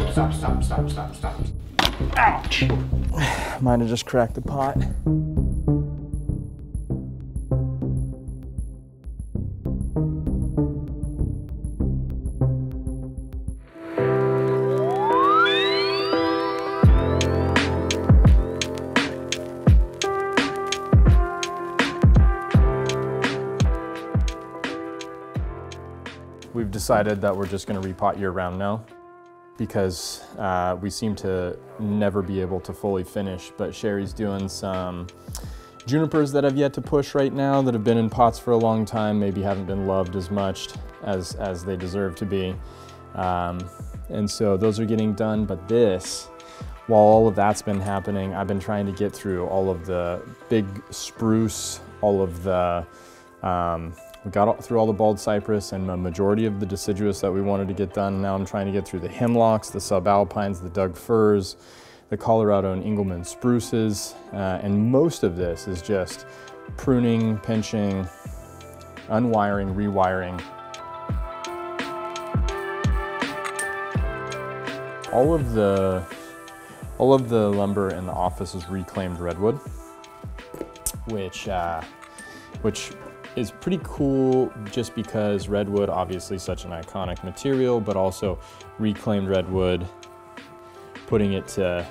Stop, stop, stop, stop, stop. Ouch! Might have just cracked the pot. We've decided that we're just going to repot year-round now because we seem to never be able to fully finish, but Sheree's doing some junipers that have yet to push right now that have been in pots for a long time, maybe haven't been loved as much as they deserve to be. And so those are getting done, but this, while all of that's been happening, I've been trying to get through all of the big spruce, all of the we got through all the bald cypress and a majority of the deciduous that we wanted to get done. Now I'm trying to get through the hemlocks, the subalpines, the Doug firs, the Colorado and Engelmann spruces, and most of this is just pruning, pinching, unwiring, rewiring. All of the lumber in the office is reclaimed redwood, which is pretty cool just because redwood, obviously such an iconic material, but also reclaimed redwood, putting it to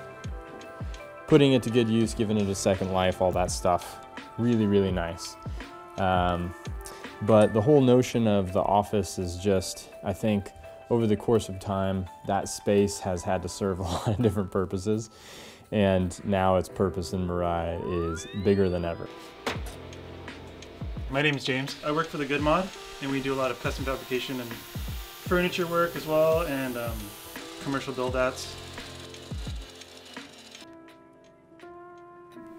good use, giving it a second life, all that stuff. Really, really nice. But the whole notion of the office is just, I think, over the course of time, that space has had to serve a lot of different purposes. And now its purpose in Mirai is bigger than ever. My name is James. I work for the Good Mod, and we do a lot of custom fabrication and furniture work as well, and commercial build-outs.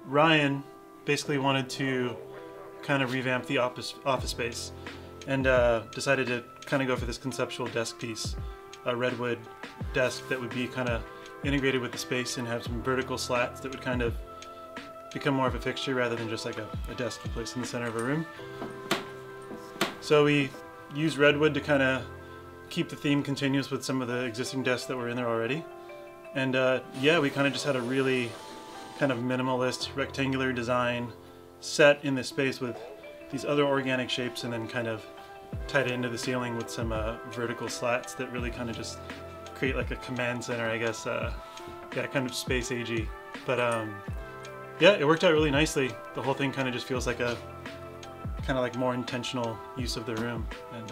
Ryan basically wanted to kind of revamp the office space, and decided to kind of go for this conceptual desk piece, a redwood desk that would be kind of integrated with the space and have some vertical slats that would kind of become more of a fixture rather than just like a desk you place in the center of a room. So we use redwood to kind of keep the theme continuous with some of the existing desks that were in there already. And yeah, we kind of just had a really kind of minimalist rectangular design set in this space with these other organic shapes, and then kind of tied it into the ceiling with some vertical slats that really kind of just create like a command center, I guess. Yeah, kind of space agey. But yeah, it worked out really nicely. The whole thing kind of just feels like a kind of like more intentional use of the room, and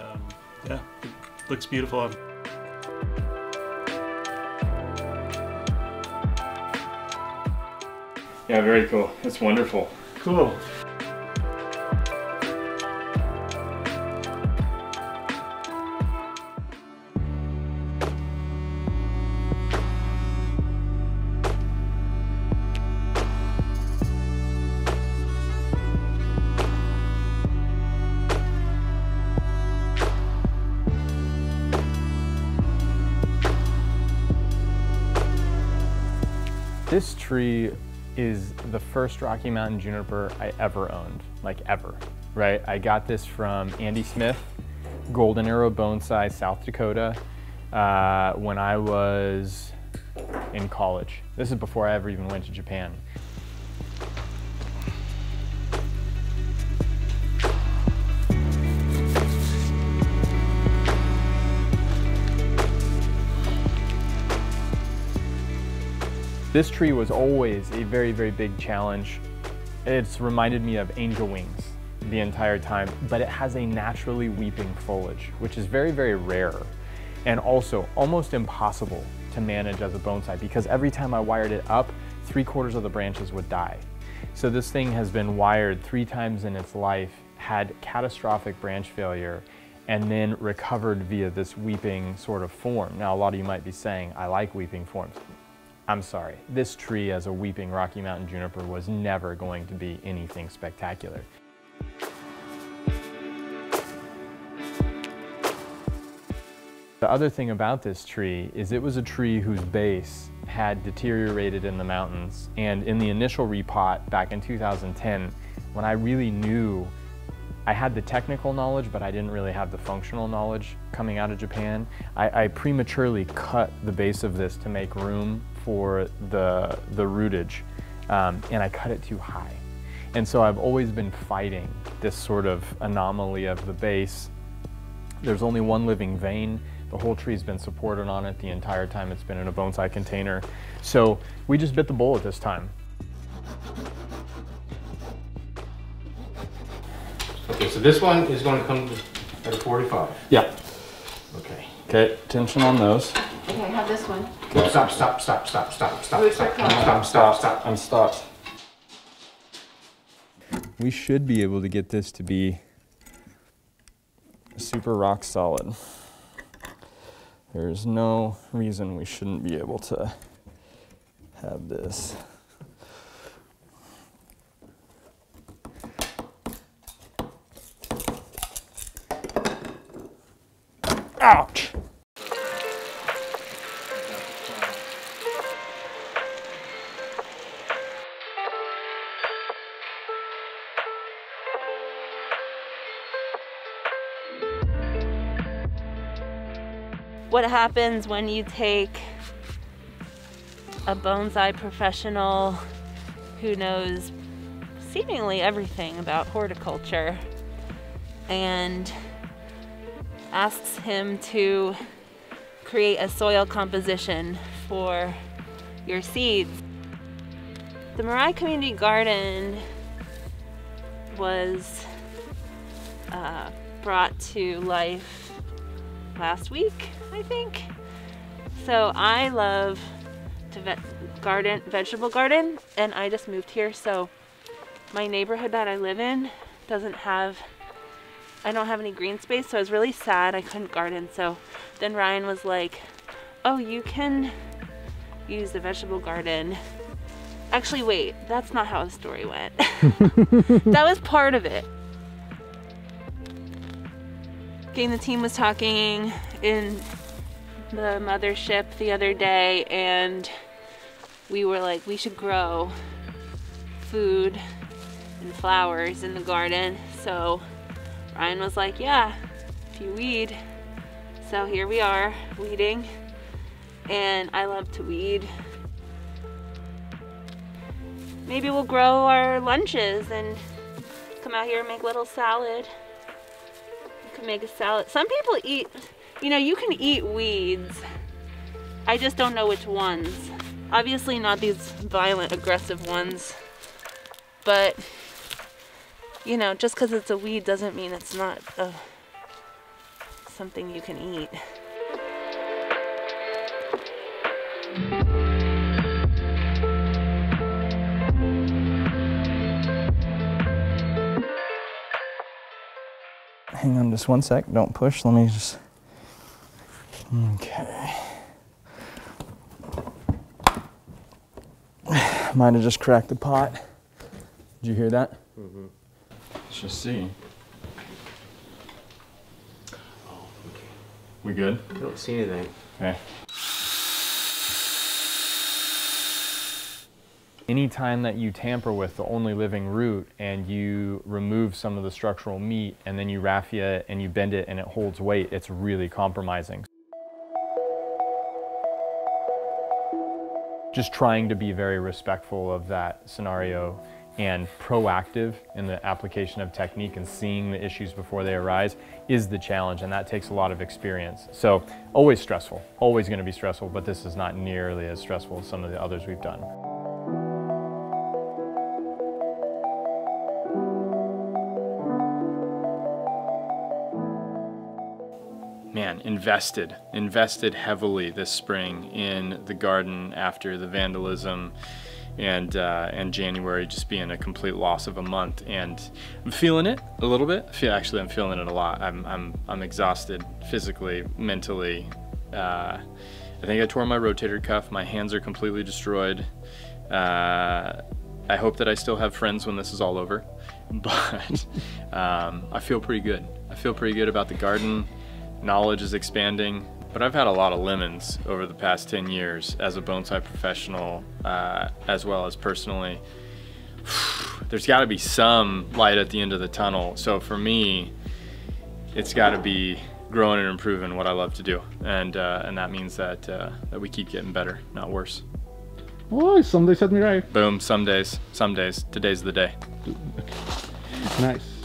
yeah, it looks beautiful. Yeah, very cool. It's wonderful. Cool. This tree is the first Rocky Mountain juniper I ever owned, like ever, right? I got this from Andy Smith, Golden Arrow Bonsai, South Dakota, when I was in college. This is before I ever even went to Japan. This tree was always a very, very big challenge. It's reminded me of angel wings the entire time, but it has a naturally weeping foliage, which is very, very rare and also almost impossible to manage as a bonsai, because every time I wired it up, 3/4 of the branches would die. So this thing has been wired 3 times in its life, had catastrophic branch failure, and then recovered via this weeping sort of form. Now, a lot of you might be saying, I like weeping forms. I'm sorry, this tree as a weeping Rocky Mountain juniper was never going to be anything spectacular. The other thing about this tree is it was a tree whose base had deteriorated in the mountains, and in the initial repot back in 2010, when I really knew I had the technical knowledge, but I didn't really have the functional knowledge coming out of Japan. I prematurely cut the base of this to make room for the rootage, and I cut it too high. And so I've always been fighting this sort of anomaly of the base. There's only one living vein. The whole tree's been supported on it the entire time it's been in a bonsai container. So we just bit the bullet this time. Okay, so this one is going to come at a 45. Yeah. Okay. Okay, tension on those. Okay, I have this one. Okay. Stop, stop, stop, stop, stop, stop, Root stop, for stop, stop, stop. I'm stopped. We should be able to get this to be super rock solid. There's no reason we shouldn't be able to have this. Ouch! What happens when you take a bonsai professional who knows seemingly everything about horticulture and asks him to create a soil composition for your seeds? The Mirai Community Garden was brought to life last week, I think. So I love to vegetable garden, and I just moved here, so my neighborhood that I live in I don't have any green space, so I was really sad I couldn't garden. So then Ryan was like, oh, you can use the vegetable garden. Actually, wait, that's not how the story went. That was part of it. The team was talking in the mothership the other day, and we were like, we should grow food and flowers in the garden. So Ryan was like, yeah, if you weed. So here we are weeding, and I love to weed. Maybe we'll grow our lunches and come out here and make a little salad. Make a salad. Some people eat, you can eat weeds. I just don't know which ones. Obviously not these violent, aggressive ones. But, just because it's a weed doesn't mean it's not something you can eat. Hang on just one sec, don't push, let me just, okay. Might have just cracked the pot. Did you hear that? Mm-hmm. Let's just see. Oh, okay. We good? I don't see anything. Okay. Anytime that you tamper with the only living root and you remove some of the structural meat and then you raffia it and you bend it and it holds weight, it's really compromising. Just trying to be very respectful of that scenario and proactive in the application of technique and seeing the issues before they arise is the challenge, and that takes a lot of experience. So always stressful, always going to be stressful, but this is not nearly as stressful as some of the others we've done. Man, invested heavily this spring in the garden after the vandalism and January just being a complete loss of a month, and I'm feeling it a little bit. Actually, I'm feeling it a lot. I'm exhausted physically, mentally. I think I tore my rotator cuff. My hands are completely destroyed. I hope that I still have friends when this is all over, but I feel pretty good. I feel pretty good about the garden. Knowledge is expanding, but I've had a lot of lemons over the past 10 years as a bonsai professional, as well as personally. there's got to be some light at the end of the tunnel. So for me, it's got to be growing and improving what I love to do, and that means that that we keep getting better, not worse. Oh, some days at Mirai. Boom. Some days. Today's the day. Nice.